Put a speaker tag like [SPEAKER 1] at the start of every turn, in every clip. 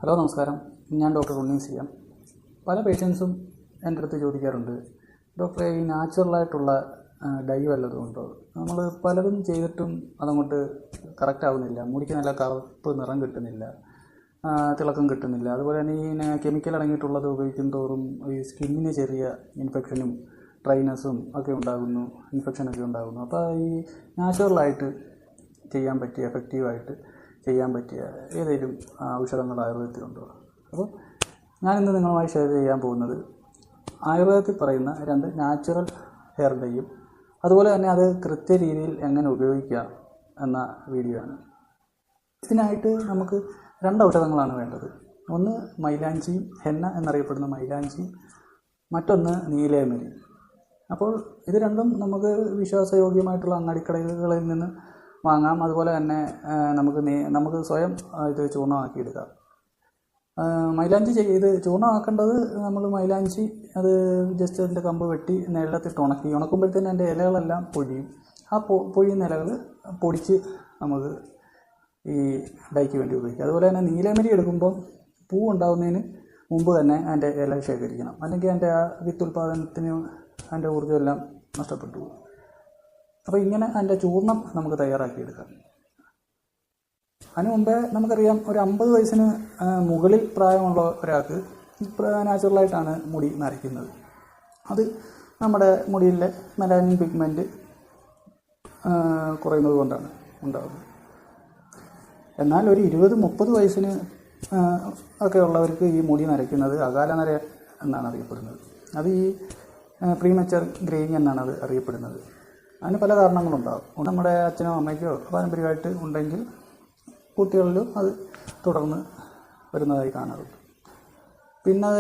[SPEAKER 1] Hello നമസ്കാരം, ഞാൻ doctor ഉണ്ണീസ് ചെയ്യാം. പല പേഷ്യൻസും എൻ്റെ അടുത്ത് ചോദിക്കാറുണ്ട്, ഡോക്ടറെ ഈ നാച്ചുറലായിട്ടുള്ള ഡൈ വല്ലതും ഉണ്ടോ? നമ്മൾ പലതും ചെയ്തിട്ടും അതങ്ങോട്ട് കറക്റ്റ് ആവുന്നില്ല. മുടിക്ക് നല്ല കറുപ്പ് നിറം കിട്ടുന്നില്ല, തിളക്കം കിട്ടുന്നില്ല. അതുപോലെ തന്നെ ഈ കെമിക്കൽ അടങ്ങിയിട്ടുള്ളത് ഉപയോഗിക്കും തോറും ഈ സ്കിന്നിന് ചെറിയ ഇൻഫെക്ഷനും ഡ്രൈനെസ്സും ഒക്കെ ഉണ്ടാകുന്നു, ഇൻഫെക്ഷനൊക്കെ ഉണ്ടാകുന്നു. അപ്പോൾ ഈ നാച്ചുറലായിട്ട് ചെയ്യാൻ പറ്റിയ, എഫക്റ്റീവായിട്ട് ചെയ്യാൻ പറ്റിയ ഏതെങ്കിലും ഔഷധങ്ങൾ ആയുർവേദത്തിലുണ്ടോ? അപ്പോൾ ഞാനിന്ന് നിങ്ങളുമായി ഷെയർ ചെയ്യാൻ പോകുന്നത് ആയുർവേദത്തിൽ പറയുന്ന 2 നാച്ചുറൽ ഹെയർ ഡൈയും അതുപോലെ തന്നെ അത് കൃത്യരീതിയിൽ എങ്ങനെ ഉപയോഗിക്കാം എന്ന വീഡിയോ ആണ്. ഇതിനായിട്ട് നമുക്ക് 2 ഔഷധങ്ങളാണ് വേണ്ടത്. ഒന്ന് മൈലാഞ്ചിയും, ഹെന്ന എന്നറിയപ്പെടുന്ന മൈലാഞ്ചിയും, മറ്റൊന്ന് നീലേമരി. അപ്പോൾ ഇത് രണ്ടും നമുക്ക് വിശ്വാസയോഗ്യമായിട്ടുള്ള അങ്ങാടിക്കടകളിൽ നിന്ന് വാങ്ങാം. അതുപോലെ തന്നെ നമുക്ക് സ്വയം ഇത് ചൂർണ്ണമാക്കിയെടുക്കാം. മൈലാഞ്ചി ഇത് ചൂർണ്ണമാക്കേണ്ടത്, നമ്മൾ മൈലാഞ്ചി അത് ജസ്റ്റ് അതിൻ്റെ കമ്പ് വെട്ടി നിലത്തിട്ട് ഉണക്കുമ്പോഴത്തേനും അതിൻ്റെ ഇലകളെല്ലാം പൊഴിയും. ആ പൊഴിയുന്ന ഇലകൾ പൊടിച്ച് നമുക്ക് ഈ ഡൈക്ക് വേണ്ടി ഉപയോഗിക്കാം. അതുപോലെ തന്നെ നീലമരി എടുക്കുമ്പം പൂ ഉണ്ടാകുന്നതിന് മുമ്പ് തന്നെ അതിൻ്റെ ഇല ശേഖരിക്കണം, അല്ലെങ്കിൽ അതിൻ്റെ ആ വിത്തുൽപാദനത്തിന് അതിൻ്റെ ഊർജ്ജമെല്ലാം നഷ്ടപ്പെട്ടു പോകും. അപ്പോൾ ഇങ്ങനെ അതിൻ്റെ ചൂർണം നമുക്ക് തയ്യാറാക്കിയെടുക്കാം. അതിന് മുമ്പേ നമുക്കറിയാം, ഒരു 50 വയസ്സിന് മുകളിൽ പ്രായമുള്ള ഒരാൾക്ക് നാച്ചുറലായിട്ടാണ് മുടി നരയ്ക്കുന്നത്. അത് നമ്മുടെ മുടിയിലെ മെലാനിൻ പിഗ്മെൻറ്റ് കുറയുന്നത് കൊണ്ടാണ് ഉണ്ടാകുന്നത്. എന്നാൽ ഒരു 20-30 വയസ്സിന് ഒക്കെ ഉള്ളവർക്ക് ഈ മുടി നരയ്ക്കുന്നത് അകാല നര എന്നാണ് അറിയപ്പെടുന്നത്. അത് ഈ പ്രീമച്ചർ ഗ്രേയിങ് എന്നാണ് അത് അറിയപ്പെടുന്നത്. അതിന് പല കാരണങ്ങളുണ്ടാകും. നമ്മുടെ അച്ഛനോ അമ്മയ്ക്കോ പാരമ്പര്യമായിട്ട് ഉണ്ടെങ്കിൽ കുട്ടികളിലും അത് തുടർന്ന് വരുന്നതായി കാണാറുണ്ട്. പിന്നെ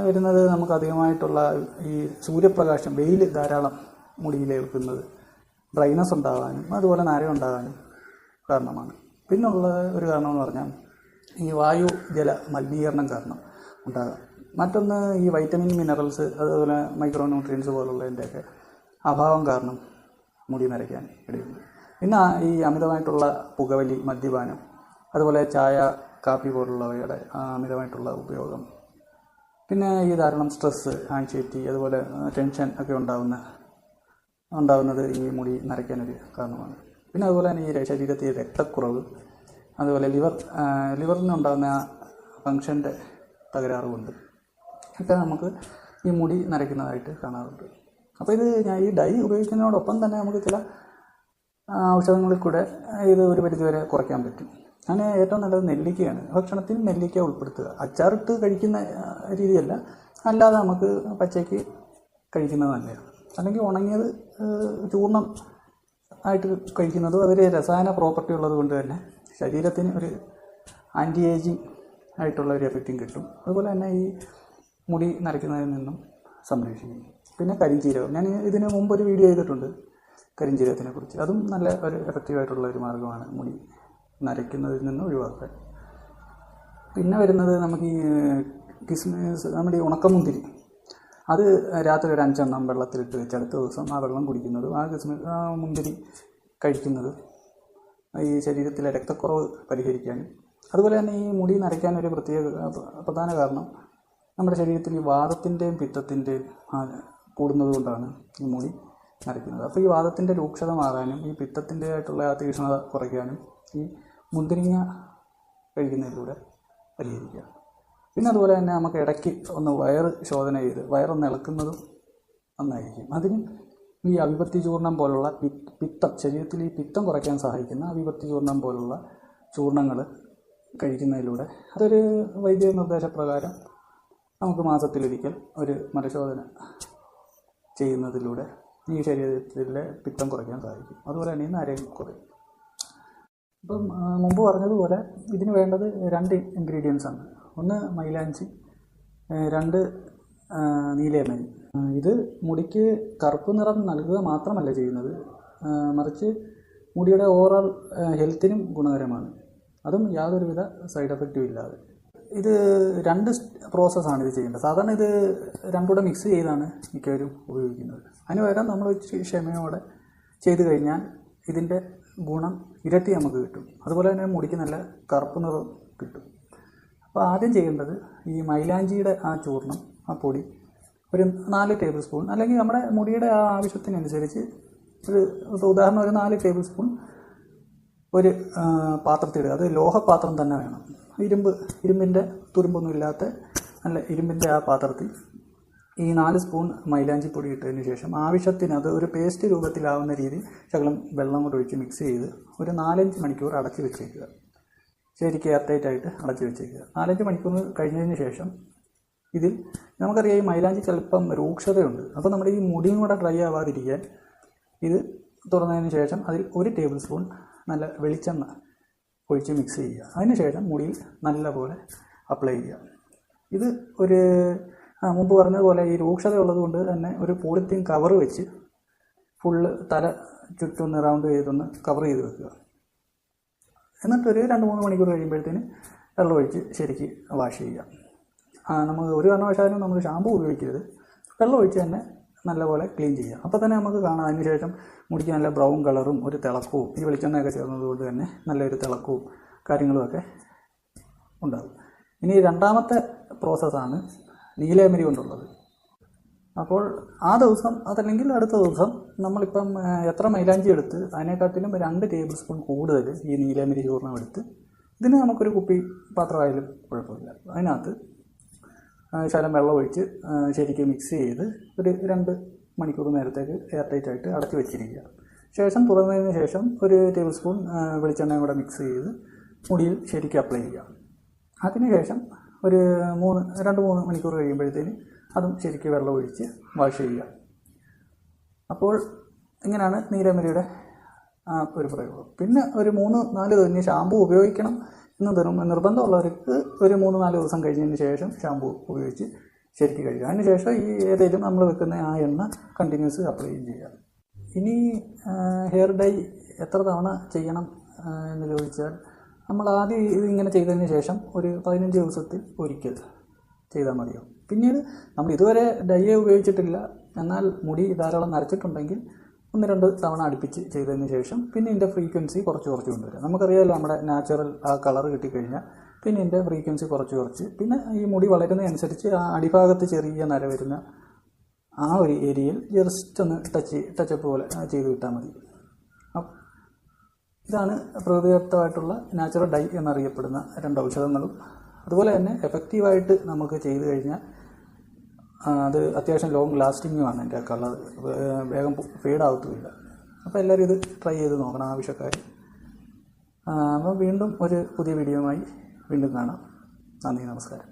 [SPEAKER 1] വരുന്നത് നമുക്ക് അധികമായിട്ടുള്ള ഈ സൂര്യപ്രകാശം, വെയിൽ ധാരാളം മുടിയിലേൽക്കുന്നത് ഡ്രൈനസ് ഉണ്ടാകാനും അതുപോലെ നര ഉണ്ടാകാനും കാരണമാണ്. പിന്നുള്ള ഒരു കാരണമെന്ന് പറഞ്ഞാൽ ഈ വായു ജല മലിനീകരണം കാരണം ഉണ്ടാകാം. മറ്റൊന്ന് ഈ വൈറ്റമിൻ, മിനറൽസ്, അതുപോലെ മൈക്രോ ന്യൂട്രിയൻസ് പോലുള്ളതിൻ്റെയൊക്കെ അഭാവം കാരണം മുടി നരയ്ക്കാൻ ഇടയുണ്ട്. പിന്നെ ഈ അമിതമായിട്ടുള്ള പുകവലി, മദ്യപാനം, അതുപോലെ ചായ, കാപ്പി പോലുള്ളവയുടെ അമിതമായിട്ടുള്ള ഉപയോഗം, പിന്നെ ഈ ധാരാളം സ്ട്രെസ്സ്, ആൻസൈറ്റി, അതുപോലെ ടെൻഷൻ ഒക്കെ ഉണ്ടാകുന്നത് ഈ മുടി നരയ്ക്കാനൊരു കാരണമാണ്. പിന്നെ അതുപോലെ തന്നെ ഈ ശരീരത്തിൽ രക്തക്കുറവ്, അതുപോലെ ലിവറിനുണ്ടാകുന്ന ഫങ്ഷൻ്റെ തകരാറുകൊണ്ട് ഒക്കെ നമുക്ക് ഈ മുടി നരയ്ക്കുന്നതായിട്ട് കാണാറുണ്ട്. അപ്പോൾ ഈ ഡൈ ഉപയോഗിക്കുന്നതിനോടൊപ്പം തന്നെ നമുക്ക് ചില ഔഷധങ്ങളിൽ കൂടെ ഇത് ഒരു പരിധിവരെ കുറയ്ക്കാൻ പറ്റും. അങ്ങനെ ഏറ്റവും നല്ലത് നെല്ലിക്കയാണ്. ഭക്ഷണത്തിൽ നെല്ലിക്ക ഉൾപ്പെടുത്തുക. അച്ചാറിട്ട് കഴിക്കുന്ന രീതിയല്ല, അല്ലാതെ നമുക്ക് പച്ചയ്ക്ക് കഴിക്കുന്നത് നല്ലതാണ്. അല്ലെങ്കിൽ ഉണങ്ങിയത് ചൂർണ്ണം ആയിട്ട് കഴിക്കുന്നതും അതൊരു രസായന പ്രോപ്പർട്ടി ഉള്ളത് കൊണ്ട് തന്നെ ശരീരത്തിന് ഒരു ആൻറ്റി ഏജിങ് ആയിട്ടുള്ള ഒരു എഫക്റ്റും കിട്ടും. അതുപോലെ തന്നെ ഈ മുടി നരയ്ക്കുന്നതിൽ നിന്നും സംരക്ഷിക്കും. പിന്നെ കരിഞ്ജീരകം, ഞാൻ ഇതിന് മുമ്പ് ഒരു വീഡിയോ ചെയ്തിട്ടുണ്ട് കരിഞ്ജീരകത്തിനെ കുറിച്ച്. അതും നല്ല ഒരു എഫക്റ്റീവായിട്ടുള്ള ഒരു മാർഗ്ഗമാണ് മുടി നരയ്ക്കുന്നതിൽ നിന്ന് ഒഴിവാക്കാൻ. പിന്നെ വരുന്നത് നമുക്ക് ഈ കിസ്മിസ്, നമ്മുടെ ഈ ഉണക്കമുന്തിരി, അത് രാത്രി ഒരു 5 എണ്ണം വെള്ളത്തിലിട്ട് വെച്ച് അടുത്ത ദിവസം ആ വെള്ളം കുടിക്കുന്നതും ആ മുന്തിരി കഴിക്കുന്നത് ഈ ശരീരത്തിലെ രക്തക്കുറവ് പരിഹരിക്കാനും, അതുപോലെ തന്നെ ഈ മുടി നരയ്ക്കാൻ ഒരു പ്രധാന കാരണം നമ്മുടെ ശരീരത്തിൽ ഈ വാതത്തിൻ്റെയും പിത്തത്തിൻ്റെയും കൂടുന്നത് കൊണ്ടാണ് ഈ മുടി നരയ്ക്കുന്നത്. അപ്പോൾ ഈ വാതത്തിൻ്റെ രൂക്ഷത മാറാനും ഈ പിത്തത്തിൻ്റെ ആയിട്ടുള്ള ആ തീക്ഷ്ണത കുറയ്ക്കാനും ഈ മുന്തിരിങ്ങ കഴിക്കുന്നതിലൂടെ പരിഹരിക്കുക. പിന്നെ അതുപോലെ തന്നെ നമുക്ക് ഇടയ്ക്ക് ഒന്ന് വയറ് ശോധന ചെയ്ത് വയറൊന്ന് ഇളക്കുന്നതും നന്നായിരിക്കും. അതിന് ഈ അവിപത്തി ചൂർണം പോലുള്ള പിത്തം, ശരീരത്തിൽ ഈ പിത്തം കുറയ്ക്കാൻ സഹായിക്കുന്ന അവിപത്തി ചൂർണം പോലുള്ള ചൂർണങ്ങൾ കഴിക്കുന്നതിലൂടെ, അതൊരു വൈദ്യ നിർദ്ദേശപ്രകാരം നമുക്ക് മാസത്തിലൊരിക്കൽ ഒരു മലശോധന ചെയ്യുന്നതിലൂടെ ഈ ശരീരത്തിലെ പിത്തം കുറയ്ക്കാൻ സാധിക്കും. അതുപോലെ തന്നെ നരയും കുറയും. ഇപ്പം മുമ്പ് പറഞ്ഞതുപോലെ ഇതിന് വേണ്ടത് 2 ഇൻഗ്രീഡിയൻസ് ആണ്. ഒന്ന് മൈലാഞ്ചി, 2 നീലേമരി. ഇത് മുടിക്ക് കറുപ്പ് നിറം നൽകുക മാത്രമല്ല ചെയ്യുന്നത്, മറിച്ച് മുടിയുടെ ഓവറോൾ ഹെൽത്തിനും ഗുണകരമാണ്. അതും യാതൊരുവിധ സൈഡ് എഫക്റ്റും ഇല്ലാതെ. ഇത് 2 പ്രോസസ്സാണ് ഇത് ചെയ്യേണ്ടത്. സാധാരണ ഇത് 2 കൂടെ മിക്സ് ചെയ്താണ് മിക്കവരും ഉപയോഗിക്കുന്നത്. അതിന് പകരം നമ്മൾ ക്ഷമയോടെ ചെയ്ത് കഴിഞ്ഞാൽ ഇതിൻ്റെ ഗുണം ഇരട്ടി നമുക്ക് കിട്ടും. അതുപോലെ തന്നെ മുടിക്ക് നല്ല കറുപ്പ് നിറം കിട്ടും. അപ്പോൾ അപ്പോൾ ആദ്യം ചെയ്യേണ്ടത് ഈ മൈലാഞ്ചിയുടെ ആ ചൂർണം, ആ പൊടി ഒരു 4 ടേബിൾ സ്പൂൺ, അല്ലെങ്കിൽ നമ്മുടെ മുടിയുടെ ആ ആവശ്യത്തിനനുസരിച്ച് ഒരു ഉദാഹരണം ഒരു 4 ടേബിൾ സ്പൂൺ ഒരു പാത്രത്തിലിടുക. അത് ലോഹപാത്രം തന്നെ വേണം. ഇരുമ്പിൻ്റെ തുരുമ്പൊന്നും ഇല്ലാത്ത നല്ല ഇരുമ്പിൻ്റെ ആ പാത്രത്തിൽ ഈ 4 സ്പൂൺ മൈലാഞ്ചിപ്പൊടി ഇട്ടതിന് ശേഷം ആവശ്യത്തിന് അത് ഒരു പേസ്റ്റ് രൂപത്തിലാവുന്ന രീതിയിൽ ശകലം വെള്ളം കൂടെ ഒഴിച്ച് മിക്സ് ചെയ്ത് ഒരു 4-5 മണിക്കൂർ അടച്ച് വെച്ചേക്കുക. ശരിക്കും എയർടൈറ്റായിട്ട് അടച്ച് വെച്ചേക്കുക. 4-5 മണിക്കൂർ കഴിഞ്ഞതിന് ശേഷം ഇതിൽ നമുക്കറിയാം ഈ മൈലാഞ്ചി ചിലപ്പം രൂക്ഷതയുണ്ട്. അപ്പോൾ നമ്മുടെ ഈ മുടിയും കൂടെ ഡ്രൈ ആവാതിരിക്കാൻ ഇത് തുറന്നതിന് ശേഷം അതിൽ 1 ടേബിൾ സ്പൂൺ നല്ല വെളിച്ചെണ്ണ ഒഴിച്ച് മിക്സ് ചെയ്യുക. അതിന് ശേഷം മുടിയിൽ നല്ലപോലെ അപ്ലൈ ചെയ്യുക. ഇത് ഒരു മുമ്പ് പറഞ്ഞതുപോലെ ഈ രൂക്ഷത ഉള്ളതുകൊണ്ട് തന്നെ ഒരു പോളിത്തീൻ കവർ വെച്ച് ഫുള്ള് തല ചുറ്റും റൗണ്ട് ചെയ്തൊന്ന് കവർ ചെയ്ത് വെക്കുക. എന്നിട്ടൊരു 2-3 മണിക്കൂർ കഴിയുമ്പോഴത്തേന് വെള്ളം ഒഴിച്ച് ശരിക്ക് വാഷ് ചെയ്യുക. നമ്മൾ ഒരു കാരണവശാലും നമ്മൾ ഷാമ്പു ഉപയോഗിക്കരുത്. വെള്ളം ഒഴിച്ച് തന്നെ നല്ലപോലെ ക്ലീൻ ചെയ്യുക. അപ്പോൾ തന്നെ നമുക്ക് കാണാം അതിന് ശേഷം മുടിക്ക് നല്ല ബ്രൗൺ കളറും ഒരു തിളക്കവും ഈ വെളിച്ചെണ്ണയൊക്കെ ചേർന്നതുകൊണ്ട് തന്നെ നല്ലൊരു തിളക്കവും കാര്യങ്ങളുമൊക്കെ ഉണ്ടാകും. ഇനി രണ്ടാമത്തെ പ്രോസസ്സാണ് നീലയമരി കൊണ്ടുള്ളത്. അപ്പോൾ ആ ദിവസം അതല്ലെങ്കിൽ അടുത്ത ദിവസം നമ്മളിപ്പം എത്ര മൈലാഞ്ചി എടുത്ത് അതിനെക്കാട്ടിലും 2 ടേബിൾ സ്പൂൺ കൂടുതൽ ഈ നീലയമരി ചൂർണ്ണം എടുത്ത് ഇതിന് നമുക്കൊരു കുപ്പി പാത്രമായാലും കുഴപ്പമില്ല, അതിനകത്ത് ശകലം വെള്ളം ഒഴിച്ച് ശരിക്കും മിക്സ് ചെയ്ത് ഒരു 2 മണിക്കൂർ നേരത്തേക്ക് എയർടൈറ്റായിട്ട് അടച്ച് വെച്ചിരിക്കുക. ശേഷം തുറന്നതിന് ശേഷം ഒരു ടേബിൾ സ്പൂൺ വെളിച്ചെണ്ണയും കൂടെ മിക്സ് ചെയ്ത് മുടിയിൽ ശരിക്കും അപ്ലൈ ചെയ്യുക. അതിനുശേഷം ഒരു 2-3 മണിക്കൂർ കഴിയുമ്പോഴത്തേന് അതും ശരിക്കും വെള്ളം ഒഴിച്ച് വാഷ് ചെയ്യുക. അപ്പോൾ ഇങ്ങനെയാണ് നീലയമരിയുടെ ഒരു പ്രയോഗം. പിന്നെ ഒരു 3-4 കഴിഞ്ഞ് ഷാമ്പു ഉപയോഗിക്കണം എന്ന് നിർബന്ധമുള്ളവർക്ക് ഒരു 3-4 ദിവസം കഴിഞ്ഞതിന് ശേഷം ഷാമ്പു ഉപയോഗിച്ച് ശരിക്കും കഴുകുക. അതിന് ശേഷം ഈ ഏതെങ്കിലും നമ്മൾ വെക്കുന്ന ആ എണ്ണ കണ്ടിന്യൂസ് അപ്ലൈ ചെയ്യുക. ഇനി ഹെയർ ഡൈ എത്ര തവണ ചെയ്യണം എന്ന് ചോദിച്ചാൽ നമ്മൾ ആദ്യം ഇതിങ്ങനെ ചെയ്തതിന് ശേഷം ഒരു 15 ദിവസത്തിൽ ഒരിക്കൽ ചെയ്താൽ മതിയാവും. പിന്നീട് നമ്മൾ ഇതുവരെ ഡൈയെ ഉപയോഗിച്ചിട്ടില്ല എന്നാൽ മുടി ധാരാളം നരച്ചിട്ടുണ്ടെങ്കിൽ 1-2 തവണ അടുപ്പിച്ച് ചെയ്തതിന് ശേഷം പിന്നെ ഇതിൻ്റെ ഫ്രീക്വൻസി കുറച്ച് കൊണ്ടുവരിക. നമുക്കറിയാമല്ലോ നമ്മുടെ നാച്ചുറൽ ആ കളർ കിട്ടിക്കഴിഞ്ഞാൽ പിന്നെ ഇതിൻ്റെ ഫ്രീക്വൻസി കുറച്ച് പിന്നെ ഈ മുടി വളരുന്നതനുസരിച്ച് ആ അടിഭാഗത്ത് ചെറിയ നര വരുന്ന ആ ഒരു ഏരിയയിൽ ജസ്റ്റ് ഒന്ന് ടച്ചപ്പ് പോലെ ചെയ്ത് വിട്ടാൽ മതി. ഇതാണ് പ്രകൃതിദത്തമായിട്ടുള്ള നാച്ചുറൽ ഡൈ എന്നറിയപ്പെടുന്ന 2 ഔഷധങ്ങളും. അതുപോലെ തന്നെ എഫക്റ്റീവായിട്ട് നമുക്ക് ചെയ്ത് കഴിഞ്ഞാൽ അത് അത്യാവശ്യം ലോങ് ലാസ്റ്റിങ്ങുമാണ്. എൻ്റെ കളർ വേഗം ഫെയ്ഡാവത്തുമില്ല. അപ്പോൾ എല്ലാവരും ഇത് ട്രൈ ചെയ്ത് നോക്കണം ആവശ്യക്കാർ. അപ്പോൾ വീണ്ടും ഒരു പുതിയ വീഡിയോയുമായി വീണ്ടും കാണാം. നന്ദി, നമസ്കാരം.